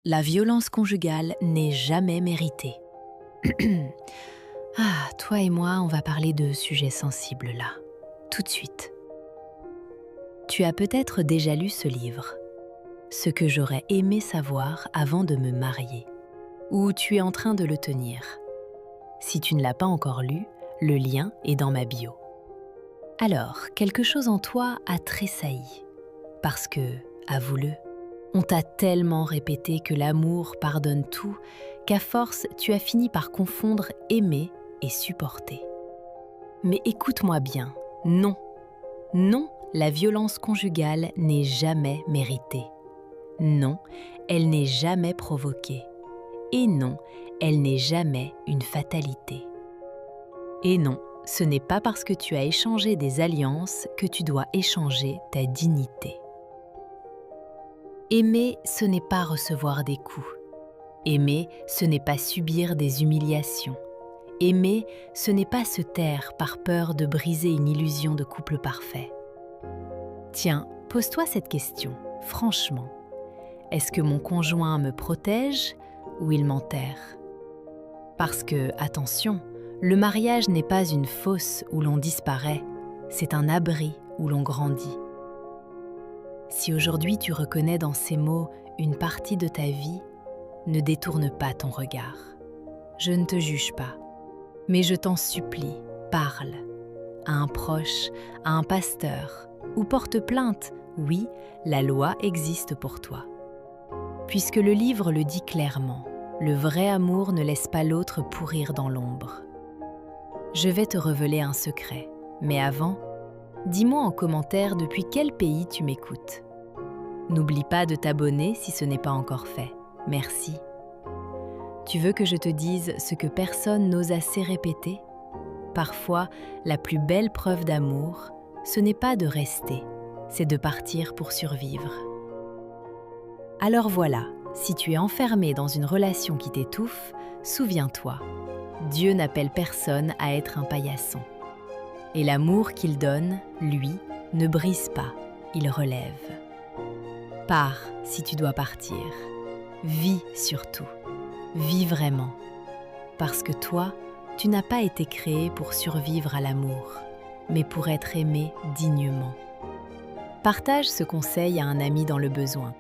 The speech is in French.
La violence conjugale n'est jamais méritée. Toi et moi, on va parler de sujets sensibles là, tout de suite. Tu as peut-être déjà lu ce livre, Ce que j'aurais aimé savoir avant de me marier, ou tu es en train de le tenir. Si tu ne l'as pas encore lu, le lien est dans ma bio. Alors, quelque chose en toi a tressailli, parce que, avoue-le, on t'a tellement répété que l'amour pardonne tout, qu'à force, tu as fini par confondre aimer et supporter. Mais écoute-moi bien, non. Non, la violence conjugale n'est jamais méritée. Non, elle n'est jamais provoquée. Et non, elle n'est jamais une fatalité. Et non, ce n'est pas parce que tu as échangé des alliances que tu dois échanger ta dignité. Aimer, ce n'est pas recevoir des coups. Aimer, ce n'est pas subir des humiliations. Aimer, ce n'est pas se taire par peur de briser une illusion de couple parfait. Tiens, pose-toi cette question, franchement. Est-ce que mon conjoint me protège ou il m'enterre? Parce que, attention, le mariage n'est pas une fosse où l'on disparaît, c'est un abri où l'on grandit. Si aujourd'hui tu reconnais dans ces mots une partie de ta vie, ne détourne pas ton regard. Je ne te juge pas, mais je t'en supplie, parle. À un proche, à un pasteur, ou porte plainte, oui, la loi existe pour toi. Puisque le livre le dit clairement, le vrai amour ne laisse pas l'autre pourrir dans l'ombre. Je vais te révéler un secret, mais avant, dis-moi en commentaire depuis quel pays tu m'écoutes. N'oublie pas de t'abonner si ce n'est pas encore fait. Merci. Tu veux que je te dise ce que personne n'ose assez répéter? Parfois, la plus belle preuve d'amour, ce n'est pas de rester, c'est de partir pour survivre. Alors voilà, si tu es enfermé dans une relation qui t'étouffe, souviens-toi, Dieu n'appelle personne à être un paillasson. Et l'amour qu'il donne, lui, ne brise pas, il relève. Pars si tu dois partir. Vis surtout. Vis vraiment. Parce que toi, tu n'as pas été créé pour survivre à l'amour, mais pour être aimé dignement. Partage ce conseil à un ami dans le besoin.